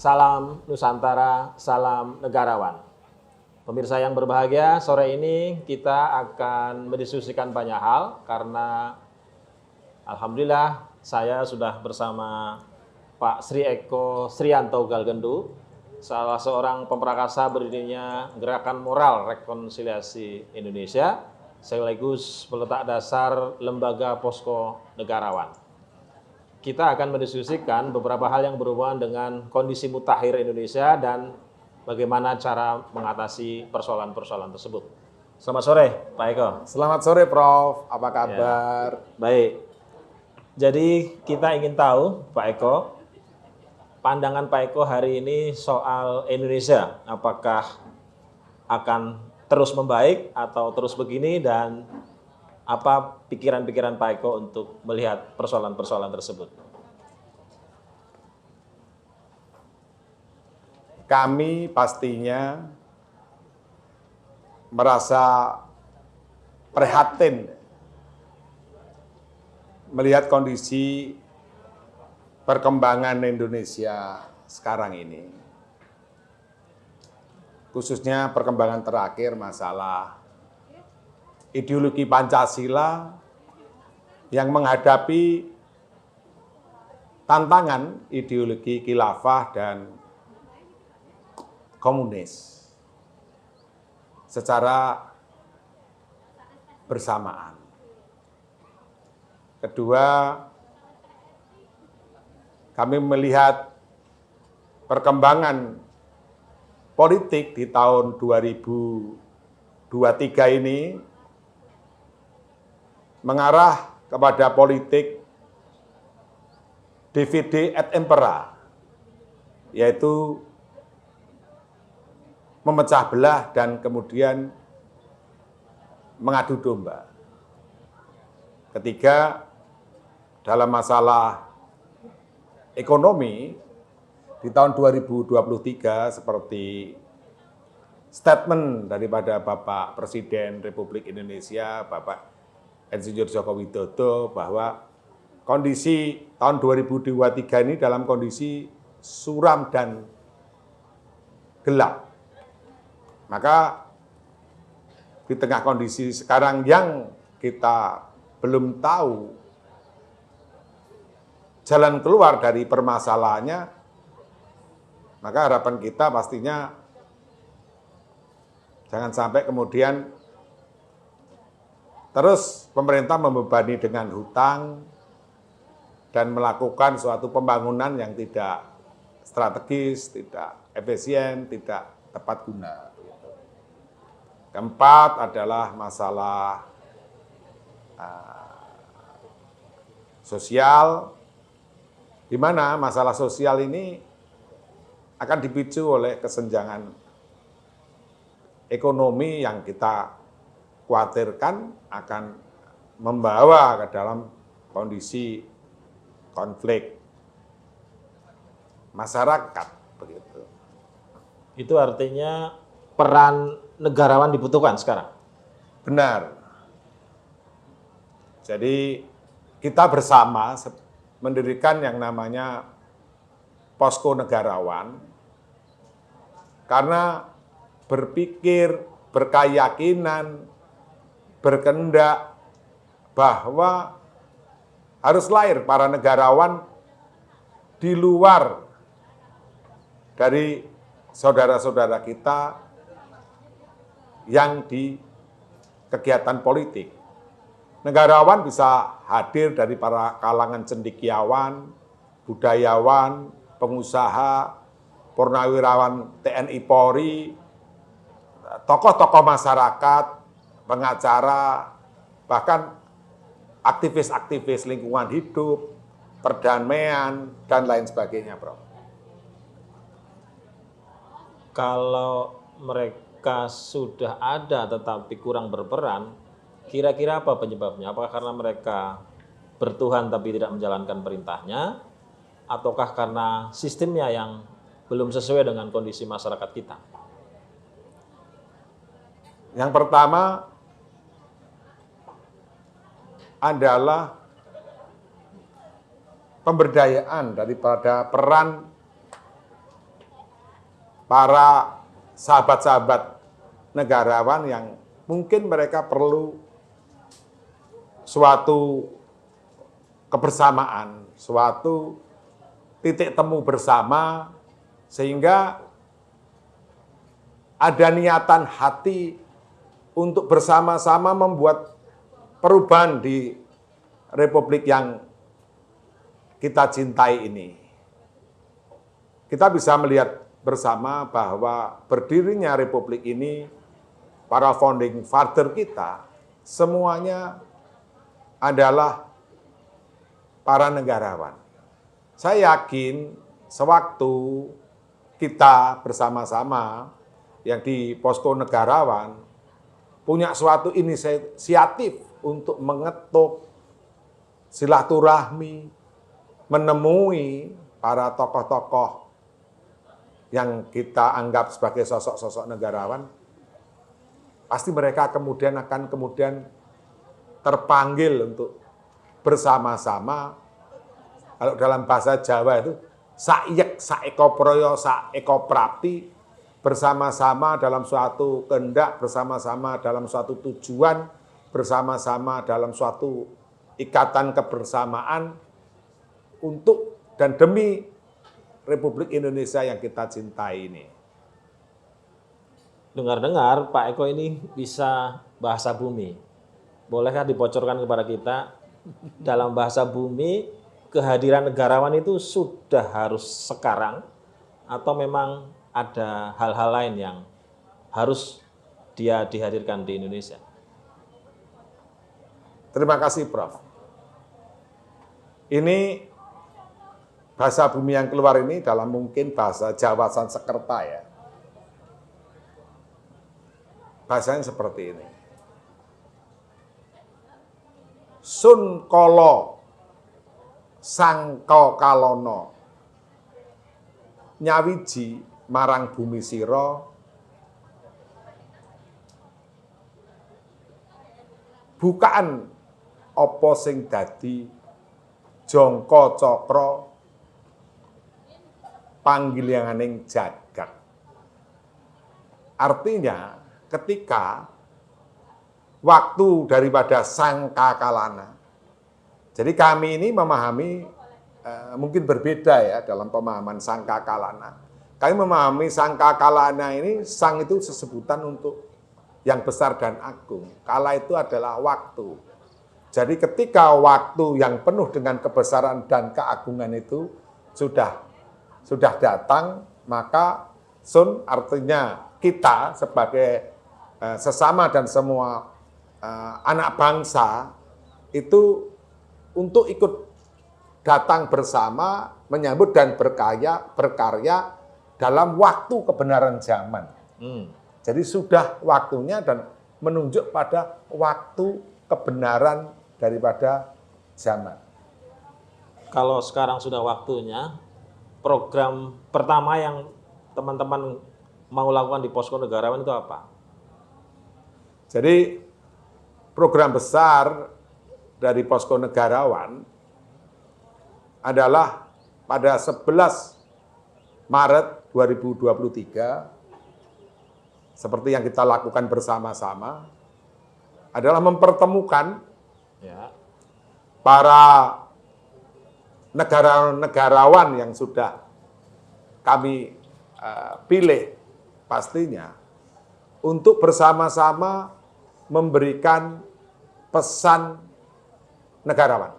Salam Nusantara, salam negarawan. Pemirsa yang berbahagia, sore ini kita akan mendiskusikan banyak hal karena alhamdulillah saya sudah bersama Pak Sri Eko Srianto Galgendu, salah seorang pemrakasa berdirinya Gerakan Moral Rekonsiliasi Indonesia, sekaligus peletak dasar Lembaga Posko Negarawan. Kita akan mendiskusikan beberapa hal yang berhubungan dengan kondisi mutakhir Indonesia dan bagaimana cara mengatasi persoalan-persoalan tersebut. Selamat sore, Pak Eko. Selamat sore, Prof. Apa kabar? Ya, baik. Jadi kita ingin tahu, Pak Eko, pandangan Pak Eko hari ini soal Indonesia. Apakah akan terus membaik atau terus begini, dan apa pikiran-pikiran Pak Eko untuk melihat persoalan-persoalan tersebut? Kami pastinya merasa prihatin melihat kondisi perkembangan Indonesia sekarang ini. Khususnya perkembangan terakhir masalah ideologi Pancasila yang menghadapi tantangan ideologi khilafah dan komunis secara bersamaan. Kedua, kami melihat perkembangan politik di tahun 2023 ini mengarah kepada politik divide et impera, yaitu memecah belah dan kemudian mengadu domba. Ketiga, dalam masalah ekonomi di tahun 2023 seperti statement daripada Bapak Presiden Republik Indonesia, Bapak Insinyur Joko Widodo, bahwa kondisi tahun 2023 ini dalam kondisi suram dan gelap. Maka di tengah kondisi sekarang yang kita belum tahu jalan keluar dari permasalahannya, maka harapan kita pastinya jangan sampai kemudian terus pemerintah membebani dengan hutang dan melakukan suatu pembangunan yang tidak strategis, tidak efisien, tidak tepat guna. Keempat adalah masalah sosial, di mana masalah sosial ini akan dipicu oleh kesenjangan ekonomi yang kita khawatirkan akan membawa ke dalam kondisi konflik masyarakat, begitu. Itu artinya peran negarawan dibutuhkan sekarang? Benar. Jadi kita bersama mendirikan yang namanya Posko Negarawan karena berpikir, berkeyakinan, berkehendak bahwa harus lahir para negarawan di luar dari saudara-saudara kita yang di kegiatan politik. Negarawan bisa hadir dari para kalangan cendekiawan, budayawan, pengusaha, purnawirawan TNI Polri, tokoh-tokoh masyarakat, pengacara, bahkan aktivis-aktivis lingkungan hidup, perdamaian, dan lain sebagainya, Prof. Kalau mereka sudah ada tetapi kurang berperan, kira-kira apa penyebabnya? Apakah karena mereka bertuhan tapi tidak menjalankan perintahnya, ataukah karena sistemnya yang belum sesuai dengan kondisi masyarakat kita? Yang pertama adalah pemberdayaan daripada peran para sahabat-sahabat negarawan yang mungkin mereka perlu suatu kebersamaan, suatu titik temu bersama, sehingga ada niatan hati untuk bersama-sama membuat perubahan di Republik yang kita cintai ini. Kita bisa melihat bersama bahwa berdirinya Republik ini, para founding father kita, semuanya adalah para negarawan. Saya yakin sewaktu kita bersama-sama yang di Posko Negarawan punya suatu inisiatif untuk mengetuk silaturahmi, menemui para tokoh-tokoh yang kita anggap sebagai sosok-sosok negarawan, pasti mereka kemudian akan terpanggil untuk bersama-sama. Kalau dalam bahasa Jawa itu saiyek saeko proyo saeko prapti, bersama-sama dalam suatu kehendak, bersama-sama dalam suatu tujuan, bersama-sama dalam suatu ikatan kebersamaan untuk dan demi Republik Indonesia yang kita cintai ini. Dengar-dengar Pak Eko ini bisa bahasa bumi. Bolehkah dibocorkan kepada kita dalam bahasa bumi kehadiran negarawan itu sudah harus sekarang atau memang ada hal-hal lain yang harus dia dihadirkan di Indonesia? Terima kasih Prof. Ini bahasa bumi yang keluar ini dalam mungkin bahasa Jawa Sansekerta ya. Bahasanya seperti ini. Sun kolo sangko kalono nyawiji marang bumi siro bukaan apa sing dadi jangka cakra panggilihaning jagat. Artinya ketika waktu daripada sangkakalana. Jadi kami ini memahami mungkin berbeda ya dalam pemahaman sangkakalana. Kami memahami sangkakalana ini, sang itu sesebutan untuk yang besar dan agung. Kala itu adalah waktu. Jadi ketika waktu yang penuh dengan kebesaran dan keagungan itu sudah datang, maka sun artinya kita sebagai sesama dan semua anak bangsa itu untuk ikut datang bersama menyambut dan berkarya dalam waktu kebenaran zaman. Jadi sudah waktunya dan menunjuk pada waktu kebenaran daripada zaman. Kalau sekarang sudah waktunya, program pertama yang teman-teman mau lakukan di Posko Negarawan itu apa? Jadi program besar dari Posko Negarawan adalah pada 11 Maret 2023, seperti yang kita lakukan bersama-sama, adalah mempertemukan para negarawan yang sudah kami pilih pastinya untuk bersama-sama memberikan pesan negarawan.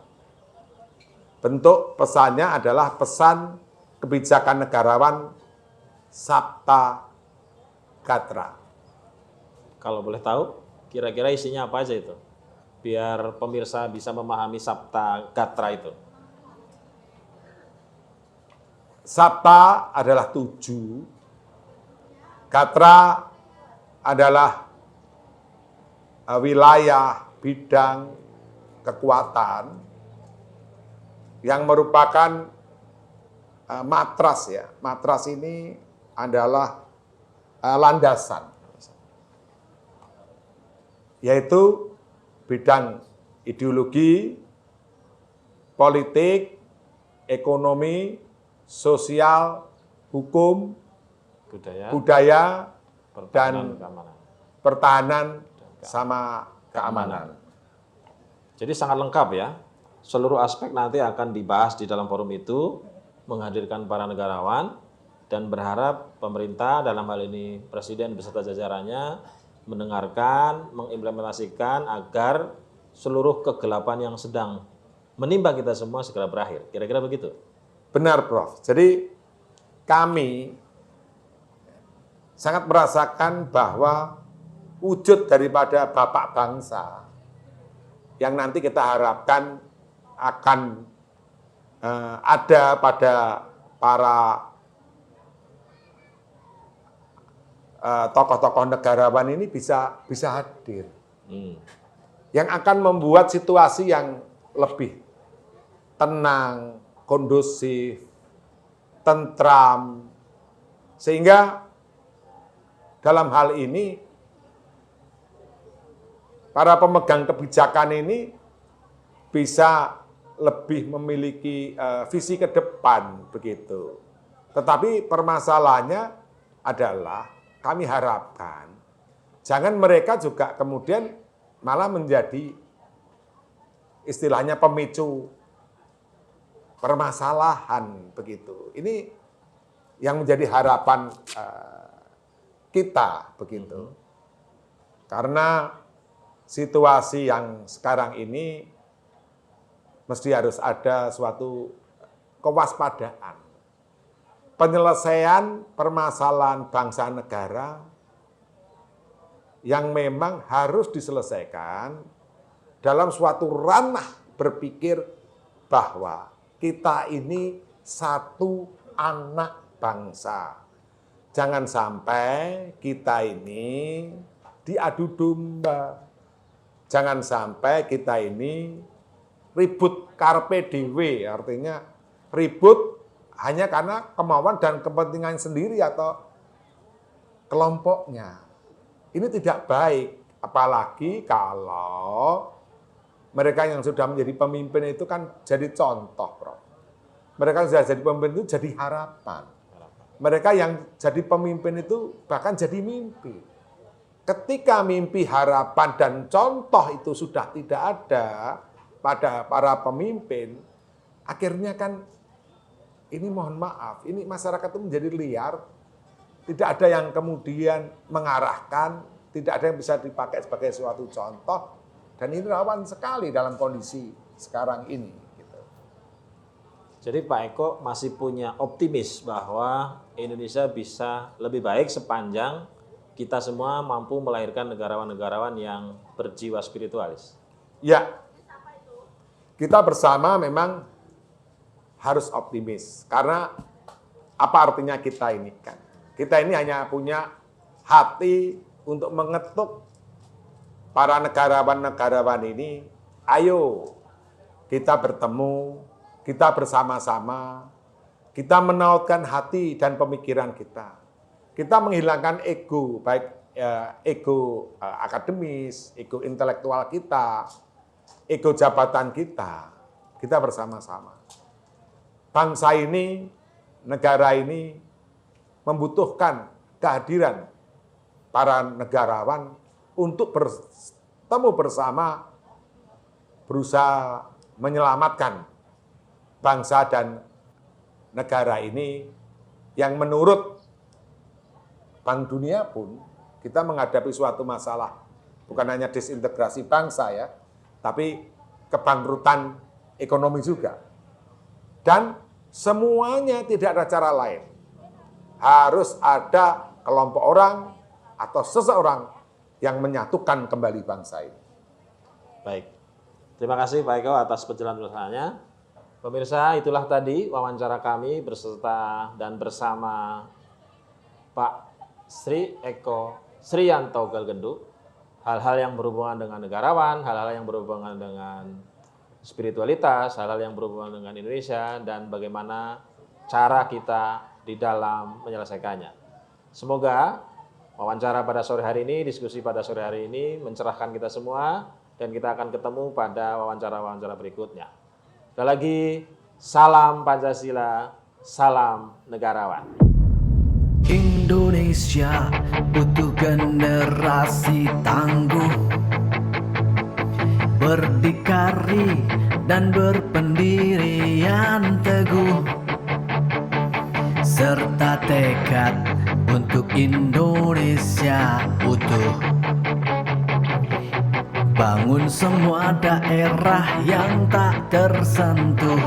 Bentuk pesannya adalah pesan kebijakan negarawan Sabta Gatra. Kalau boleh tahu, kira-kira isinya apa aja itu? Biar pemirsa bisa memahami Sabta Gatra itu. Sabta adalah 7, Gatra adalah wilayah, bidang, kekuatan yang merupakan matras ya. Matras ini adalah landasan, yaitu bidang ideologi, politik, ekonomi, sosial, hukum, budaya pertahanan, dan keamanan. pertahanan sama keamanan. Jadi sangat lengkap ya. Seluruh aspek nanti akan dibahas di dalam forum itu, menghadirkan para negarawan, dan berharap pemerintah dalam hal ini Presiden beserta jajarannya mendengarkan, mengimplementasikan agar seluruh kegelapan yang sedang menimpa kita semua segera berakhir. Kira-kira begitu? Benar, Prof. Jadi kami sangat merasakan bahwa wujud daripada Bapak Bangsa yang nanti kita harapkan akan ada pada para tokoh-tokoh negarawan ini bisa hadir. Yang akan membuat situasi yang lebih tenang, kondusif, tentram, sehingga dalam hal ini para pemegang kebijakan ini bisa lebih memiliki visi ke depan begitu. Tetapi permasalahannya adalah kami harapkan jangan mereka juga kemudian malah menjadi istilahnya pemicu permasalahan begitu. Ini yang menjadi harapan kita begitu. Karena situasi yang sekarang ini mesti harus ada suatu kewaspadaan. Penyelesaian permasalahan bangsa negara yang memang harus diselesaikan dalam suatu ranah berpikir bahwa kita ini satu anak bangsa. Jangan sampai kita ini diadu domba. Jangan sampai kita ini ribut carpe diem, artinya ribut hanya karena kemauan dan kepentingan sendiri atau kelompoknya. Ini tidak baik, apalagi kalau mereka yang sudah menjadi pemimpin itu kan jadi contoh, Prof. Mereka yang sudah jadi pemimpin itu jadi harapan. Mereka yang jadi pemimpin itu bahkan jadi mimpi. Ketika mimpi, harapan, dan contoh itu sudah tidak ada pada para pemimpin, akhirnya kan ini mohon maaf, ini masyarakat itu menjadi liar, tidak ada yang kemudian mengarahkan, tidak ada yang bisa dipakai sebagai suatu contoh, dan ini rawan sekali dalam kondisi sekarang ini. Gitu. Jadi Pak Eko masih punya optimis bahwa Indonesia bisa lebih baik sepanjang kita semua mampu melahirkan negarawan-negarawan yang berjiwa spiritualis. Ya, kita bersama memang harus optimis. Karena apa artinya kita ini kan? Kita ini hanya punya hati untuk mengetuk para negarawan-negarawan ini. Ayo kita bertemu, kita bersama-sama, kita menautkan hati dan pemikiran kita. Kita menghilangkan ego, baik ego akademis, ego intelektual kita, ego jabatan kita bersama-sama. Bangsa ini, negara ini membutuhkan kehadiran para negarawan untuk bertemu bersama, berusaha menyelamatkan bangsa dan negara ini yang menurut Bank Dunia pun kita menghadapi suatu masalah, bukan hanya disintegrasi bangsa ya, tapi kebangkrutan ekonomi juga. Dan semuanya tidak ada cara lain. Harus ada kelompok orang atau seseorang yang menyatukan kembali bangsa ini. Baik, terima kasih Pak Eko atas penjelasannya. Pemirsa, itulah tadi wawancara kami beserta dan bersama Pak Sri Eko Sriyanto Galgendo, hal-hal yang berhubungan dengan negarawan, hal-hal yang berhubungan dengan spiritualitas, hal-hal yang berhubungan dengan Indonesia, dan bagaimana cara kita di dalam menyelesaikannya. Semoga wawancara pada sore hari ini, diskusi pada sore hari ini mencerahkan kita semua, dan kita akan ketemu pada wawancara-wawancara berikutnya. Sekali lagi, salam Pancasila, salam negarawan. Indonesia butuh generasi tangguh, berdikari dan berpendirian teguh, serta tekad untuk Indonesia utuh. Bangun semua daerah yang tak tersentuh,